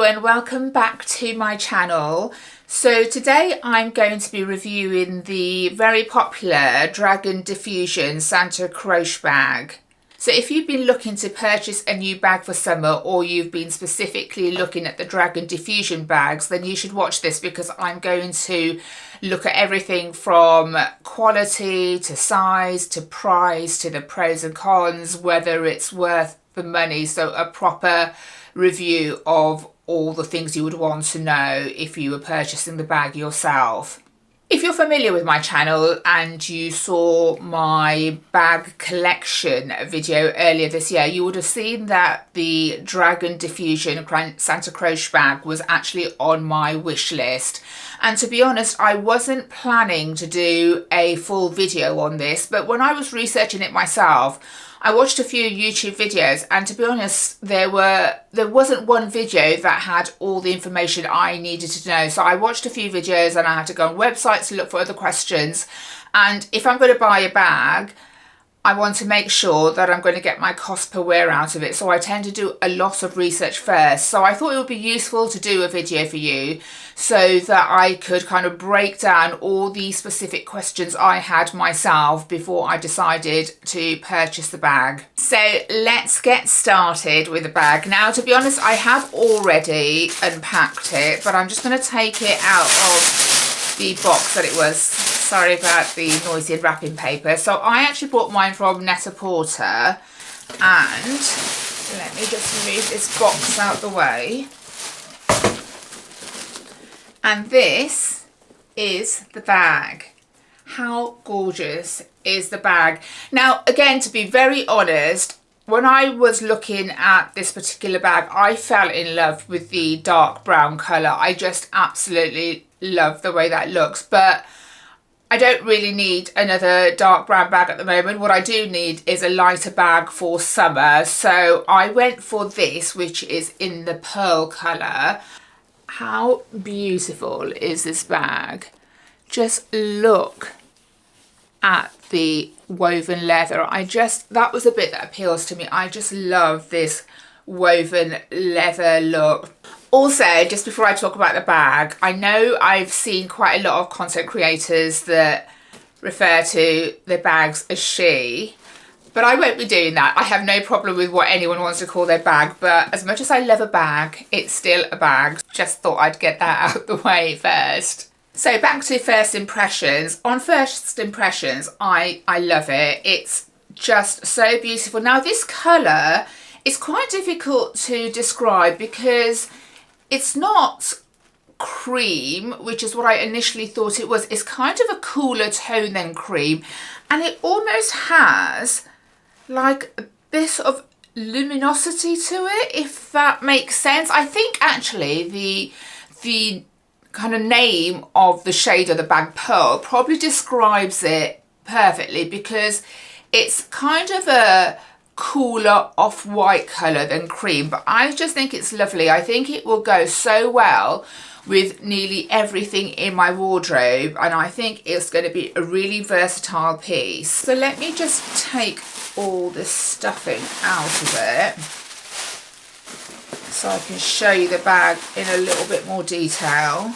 everyone, welcome back to my channel. So today I'm going to be reviewing the very popular Dragon Diffusion Santa Croc bag. So if you've been looking to purchase a new bag for summer, or you've been specifically looking at the Dragon Diffusion bags, then you should watch this because I'm going to look at everything from quality to size to price to the pros and cons, whether it's worth the money. So a proper review of all the things you would want to know if you were purchasing the bag yourself. If you're familiar with my channel and you saw my bag collection video earlier this year, you would have seen that the Dragon Diffusion Santa Croc bag was actually on my wish list. And to be honest, I wasn't planning to do a full video on this, but when I was researching it myself, I watched a few YouTube videos, and to be honest, there wasn't one video that had all the information I needed to know. So I watched a few videos and I had to go on websites to look for other questions. And if I'm going to buy a bag, I want to make sure that I'm going to get my cost per wear out of it. So I tend to do a lot of research first. So I thought it would be useful to do a video for you so that I could kind of break down all the specific questions I had myself before I decided to purchase the bag. So let's get started with the bag. Now, to be honest, I have already unpacked it, but I'm just going to take it out of the box that it was. Sorry about the noisy wrapping paper. So I actually bought mine from Net-a-Porter, and let me just move this box out the way. And this is the bag. How gorgeous is the bag? Now, again, to be very honest, when I was looking at this particular bag, I fell in love with the dark brown colour. I just absolutely love the way that looks, but I don't really need another dark brown bag at the moment. What I do need is a lighter bag for summer. So I went for this, which is in the pearl colour. How beautiful is this bag? Just look at the woven leather. That was a bit that appeals to me. I just love this woven leather look. Also, just before I talk about the bag, I know I've seen quite a lot of content creators that refer to the bags as she, but I won't be doing that. I have no problem with what anyone wants to call their bag, but as much as I love a bag, it's still a bag. Just thought I'd get that out the way first. So back to first impressions. On first impressions, I love it. It's just so beautiful. Now, this colour is quite difficult to describe because it's not cream, which is what I initially thought it was. It's kind of a cooler tone than cream, and it almost has like a bit of luminosity to it, if that makes sense. I think actually the kind of name of the shade of the bag, Pearl, probably describes it perfectly, because it's kind of a cooler off-white colour than cream, but I just think it's lovely. I think it will go so well with nearly everything in my wardrobe, and I think it's going to be a really versatile piece. So let me just take all this stuffing out of it so I can show you the bag in a little bit more detail.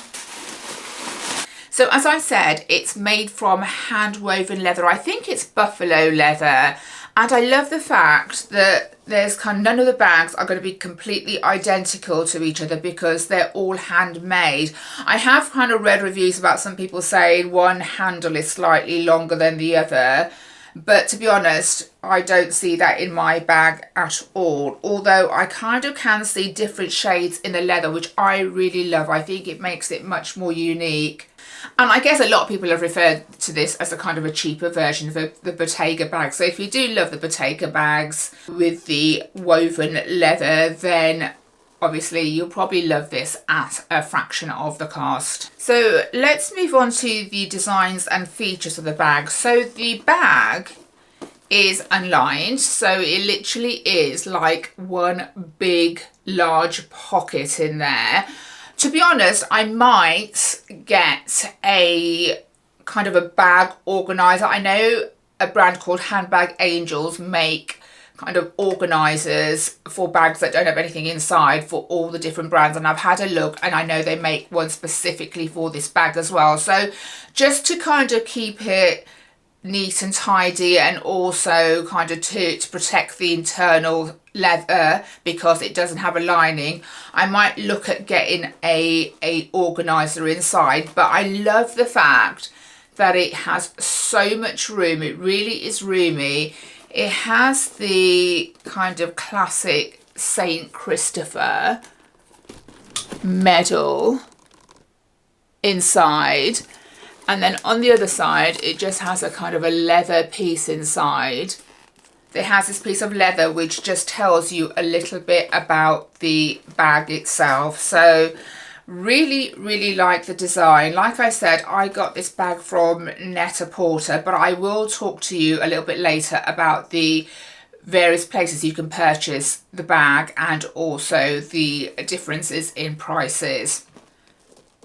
So as I said, it's made from hand woven leather. I think it's buffalo leather. And I love the fact that there's kind of none of the bags are going to be completely identical to each other because they're all handmade. I have kind of read reviews about some people saying one handle is slightly longer than the other. But to be honest, I don't see that in my bag at all. Although I kind of can see different shades in the leather, which I really love. I think it makes it much more unique. And I guess a lot of people have referred to this as a kind of a cheaper version of the Bottega bag. So if you do love the Bottega bags with the woven leather, then obviously you'll probably love this at a fraction of the cost. So let's move on to the designs and features of the bag. So the bag is unlined, so it literally is like one big large pocket in there. To be honest, I might get a kind of a bag organizer. I know a brand called Handbag Angels make kind of organisers for bags that don't have anything inside for all the different brands, and I've had a look and I know they make one specifically for this bag as well. So just to kind of keep it neat and tidy, and also kind of to protect the internal leather because it doesn't have a lining, I might look at getting a organizer inside. But I love the fact that it has so much room. It really is roomy. It has the kind of classic Saint Christopher medal inside, and then on the other side it just has a kind of a leather piece inside. It has this piece of leather which just tells you a little bit about the bag itself. So really like the design. Like I said, I got this bag from Net-a-Porter, but I will talk to you a little bit later about the various places you can purchase the bag and also the differences in prices.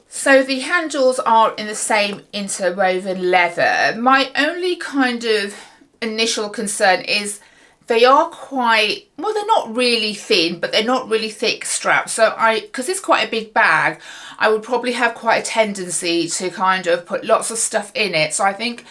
So the handles are in the same interwoven leather. My only kind of initial concern is they are quite, well, they're not really thin, but they're not really thick straps. So because it's quite a big bag, I would probably have quite a tendency to kind of put lots of stuff in it. So I think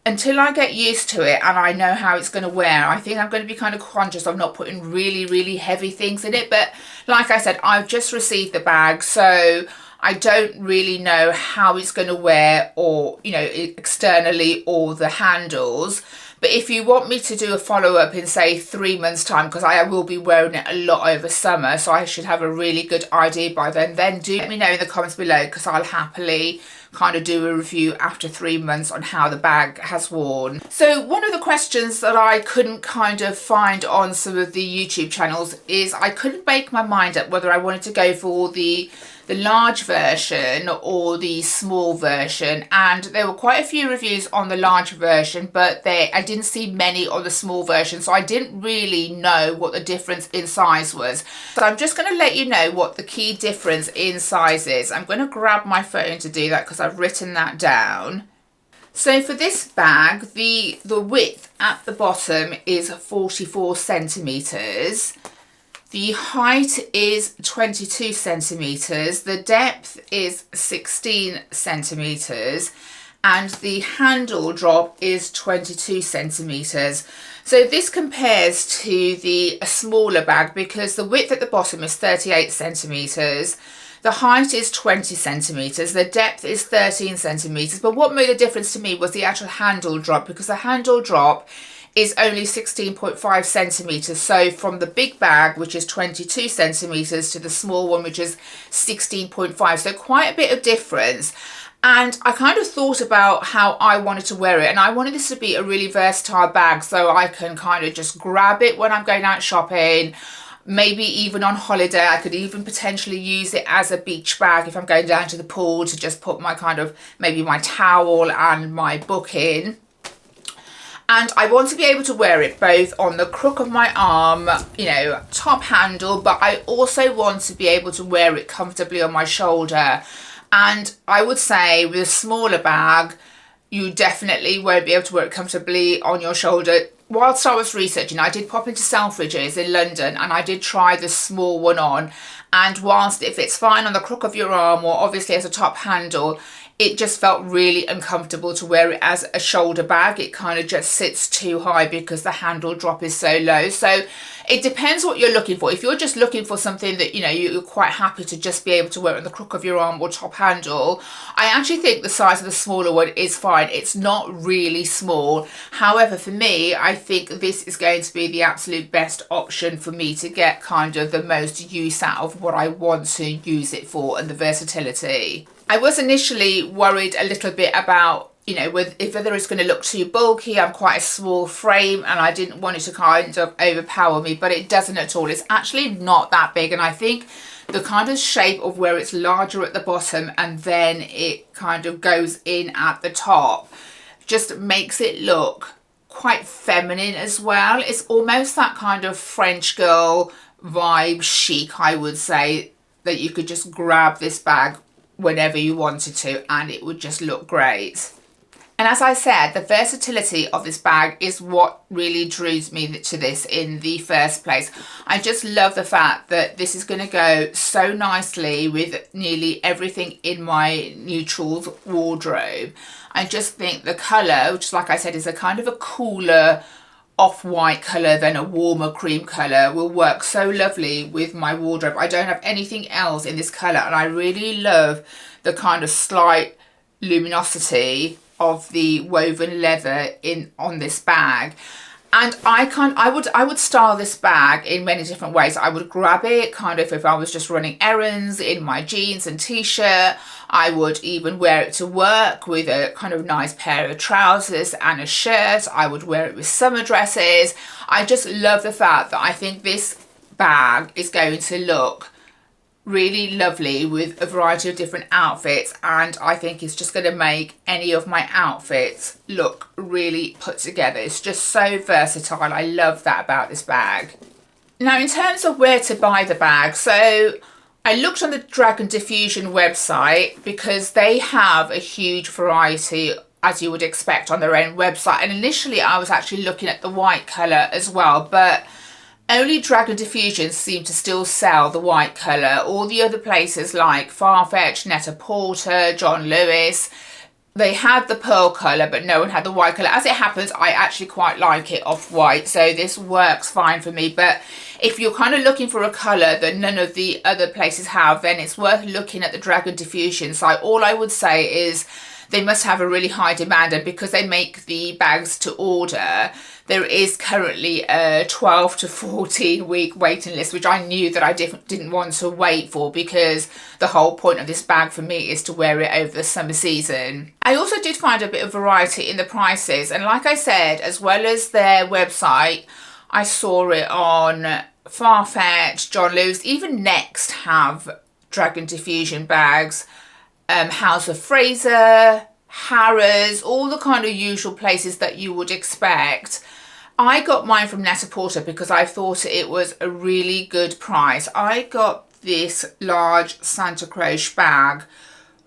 until I get used to it and I know how it's going to wear, I think I'm going to be kind of conscious of not putting really heavy things in it. But like I said, I've just received the bag, so I don't really know how it's going to wear, or, you know, externally, or the handles. But if you want me to do a follow-up in, say, 3 months' time, because I will be wearing it a lot over summer, so I should have a really good idea by then do let me know in the comments below, because I'll happily kind of do a review after 3 months on how the bag has worn. So one of the questions that I couldn't kind of find on some of the YouTube channels is I couldn't make my mind up whether I wanted to go for the large version or the small version, and there were quite a few reviews on the large version, but I didn't see many on the small version, so I didn't really know what the difference in size was. So I'm just going to let you know what the key difference in size is. I'm going to grab my phone to do that because I've written that down. So for this bag, the width at the bottom is 44 centimetres. The height is 22 centimetres, the depth is 16 centimetres, and the handle drop is 22 centimetres. So this compares to the smaller bag because the width at the bottom is 38 centimetres, the height is 20 centimetres, the depth is 13 centimetres. But what made a difference to me was the actual handle drop, because the handle drop is only 16.5 centimetres. So from the big bag, which is 22 centimetres, to the small one, which is 16.5. So quite a bit of difference. And I kind of thought about how I wanted to wear it. And I wanted this to be a really versatile bag, so I can kind of just grab it when I'm going out shopping. Maybe even on holiday, I could even potentially use it as a beach bag if I'm going down to the pool, to just put my kind of, maybe my towel and my book in. And I want to be able to wear it both on the crook of my arm, you know, top handle, but I also want to be able to wear it comfortably on my shoulder. And I would say with a smaller bag, you definitely won't be able to wear it comfortably on your shoulder. Whilst I was researching, I did pop into Selfridges in London and I did try the small one on. And whilst if it's fine on the crook of your arm, or obviously as a top handle, it just felt really uncomfortable to wear it as a shoulder bag. It kind of just sits too high because the handle drop is so low. So it depends what you're looking for. If you're just looking for something that, you know, you're quite happy to just be able to wear it on the crook of your arm or top handle, I actually think the size of the smaller one is fine. It's not really small. However, for me, I think this is going to be the absolute best option for me to get kind of the most use out of what I want to use it for, and the versatility. I was initially worried a little bit about, you know, whether it's going to look too bulky. I'm quite a small frame and I didn't want it to kind of overpower me, but it doesn't at all. It's actually not that big, and I think the kind of shape of where it's larger at the bottom and then it kind of goes in at the top just makes it look quite feminine as well. It's almost that kind of French girl vibe, chic, I would say, that you could just grab this bag whenever you wanted to and it would just look great. And as I said, the versatility of this bag is what really drew me to this in the first place. I just love the fact that this is going to go so nicely with nearly everything in my neutrals wardrobe. I just think the colour, which like I said is a kind of a cooler off-white colour than a warmer cream colour, will work so lovely with my wardrobe. I don't have anything else in this colour, and I really love the kind of slight luminosity of the woven leather on this bag. And I would style this bag in many different ways. I would grab it kind of if I was just running errands in my jeans and t-shirt. I would even wear it to work with a kind of nice pair of trousers and a shirt. I would wear it with summer dresses. I just love the fact that I think this bag is going to look really lovely with a variety of different outfits, and I think it's just going to make any of my outfits look really put together. It's just so versatile. I love that about this bag. Now, in terms of where to buy the bag, so I looked on the Dragon Diffusion website because they have a huge variety, as you would expect, on their own website. And initially I was actually looking at the white colour as well, but only Dragon Diffusion seem to still sell the white colour. All the other places like Farfetch, Net-a-Porter, John Lewis, they had the pearl colour, but no one had the white colour. As it happens, I actually quite like it off-white, so this works fine for me. But if you're kind of looking for a colour that none of the other places have, then it's worth looking at the Dragon Diffusion site. All I would say is they must have a really high demand, and because they make the bags to order, there is currently a 12 to 14 week waiting list, which I knew that I didn't want to wait for, because the whole point of this bag for me is to wear it over the summer season. I also did find a bit of variety in the prices, and like I said, as well as their website, I saw it on Farfetch, John Lewis, even Next have Dragon Diffusion bags. House of Fraser, Harrods, all the kind of usual places that you would expect. I got mine from Net-a-Porter because I thought it was a really good price. I got this large Santa Croc bag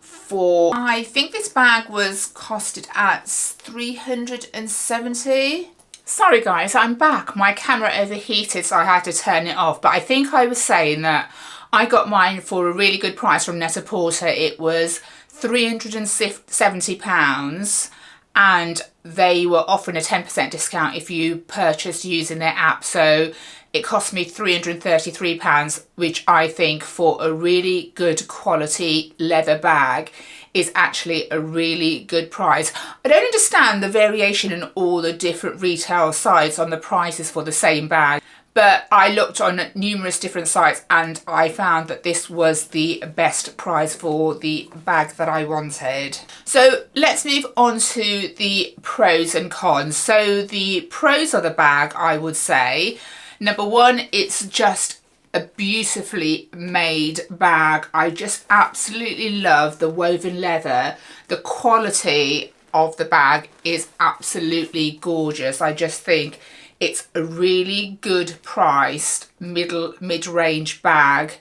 for, I think this bag was costed at $370. Sorry guys, I'm back. My camera overheated, so I had to turn it off. But I think I was saying that I got mine for a really good price from Net-a-Porter. It was £370, and they were offering a 10% discount if you purchased using their app. So it cost me £333, which I think for a really good quality leather bag is actually a really good price. I don't understand the variation in all the different retail sites on the prices for the same bag, but I looked on numerous different sites and I found that this was the best price for the bag that I wanted. So let's move on to the pros and cons. So the pros of the bag, I would say, number one, it's just a beautifully made bag. I just absolutely love the woven leather. The quality of the bag is absolutely gorgeous. I just think it's a really good priced mid-range bag,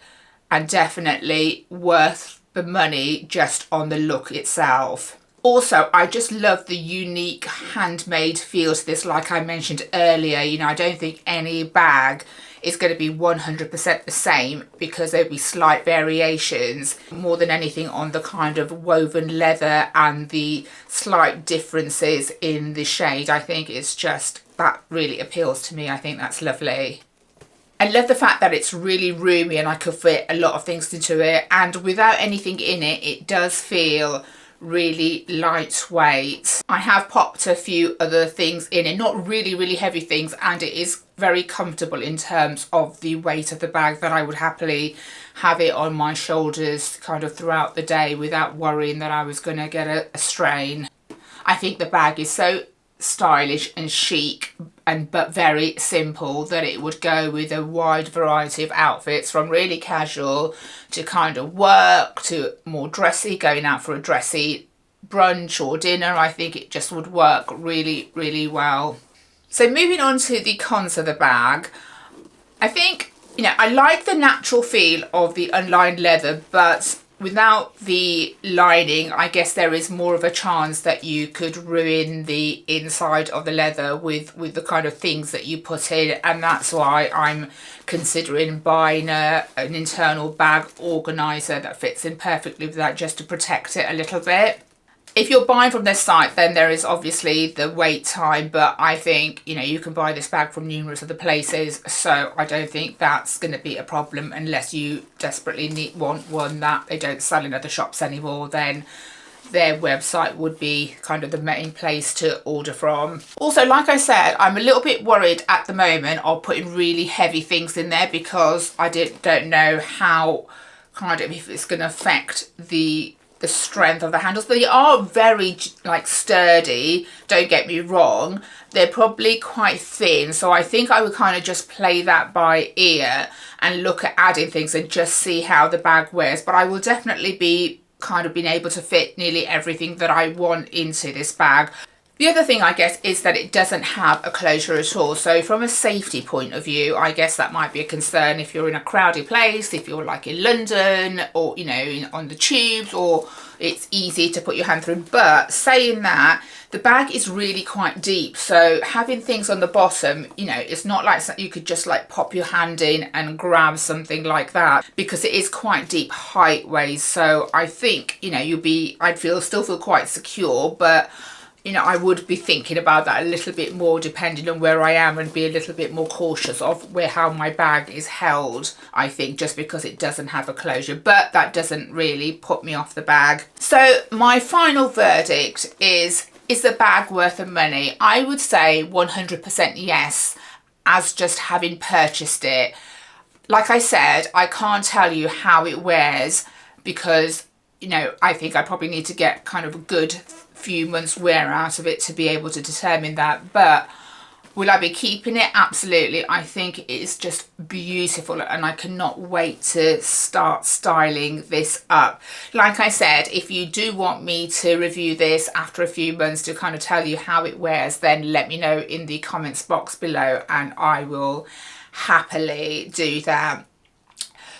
and definitely worth the money just on the look itself. Also, I just love the unique handmade feel to this. Like I mentioned earlier, you know, I don't think any bag is going to be 100% the same, because there'll be slight variations more than anything on the kind of woven leather and the slight differences in the shade. I think it's just, that really appeals to me. I think that's lovely. I love the fact that it's really roomy and I could fit a lot of things into it, and without anything in it, it does feel really lightweight. I have popped a few other things in it, not really heavy things, and it is very comfortable in terms of the weight of the bag, that I would happily have it on my shoulders kind of throughout the day without worrying that I was going to get a strain. I think the bag is so stylish and chic but very simple that it would go with a wide variety of outfits, from really casual to kind of work to more dressy, going out for a dressy brunch or dinner. I think it just would work really well. So moving on to the cons of the bag, I think, you know, I like the natural feel of the unlined leather, but without the lining, I guess there is more of a chance that you could ruin the inside of the leather with the kind of things that you put in, and that's why I'm considering buying an internal bag organizer that fits in perfectly with that, just to protect it a little bit. If you're buying from this site, then there is obviously the wait time, but I think, you know, you can buy this bag from numerous other places, so I don't think that's going to be a problem unless you desperately want one that they don't sell in other shops anymore. Then their website would be kind of the main place to order from. Also, like I said, I'm a little bit worried at the moment of putting really heavy things in there, because I don't know how, kind of, if it's going to affect the strength of the handles. They are very like sturdy, don't get me wrong, they're probably quite thin, so I think I would kind of just play that by ear and look at adding things and just see how the bag wears. But I will definitely be kind of being able to fit nearly everything that I want into this bag. The other thing, I guess, is that it doesn't have a closure at all. So from a safety point of view, I guess that might be a concern if you're in a crowded place, if you're like in London, or, you know, on the tubes, or it's easy to put your hand through. But saying that, the bag is really quite deep. So having things on the bottom, you know, it's not like you could just like pop your hand in and grab something like that, because it is quite deep height ways. So I think, you know, I'd still feel quite secure, but you know, I would be thinking about that a little bit more depending on where I am, and be a little bit more cautious of how my bag is held, I think, just because it doesn't have a closure. But that doesn't really put me off the bag. So my final verdict is the bag worth the money? I would say 100% yes, as just having purchased it. Like I said, I can't tell you how it wears, because, you know, I think I probably need to get kind of a good few months wear out of it to be able to determine that. But will I be keeping it? Absolutely. I think it's just beautiful, and I cannot wait to start styling this up. Like I said, if you do want me to review this after a few months to kind of tell you how it wears, then let me know in the comments box below, and I will happily do that.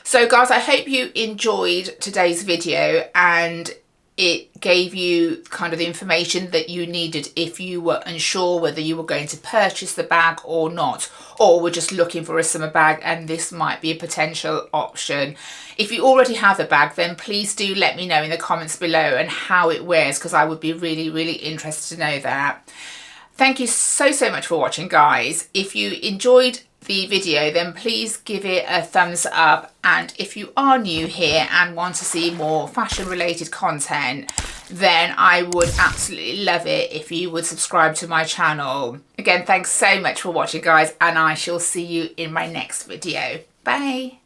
So guys, I hope you enjoyed today's video, and it gave you kind of the information that you needed if you were unsure whether you were going to purchase the bag or not, or were just looking for a summer bag and this might be a potential option. If you already have the bag, then please do let me know in the comments below and how it wears, because I would be really, really interested to know that. Thank you so much for watching, guys. If you enjoyed the video, then please give it a thumbs up, and if you are new here and want to see more fashion related content, then I would absolutely love it if you would subscribe to my channel. Again, thanks so much for watching, guys, and I shall see you in my next video. Bye.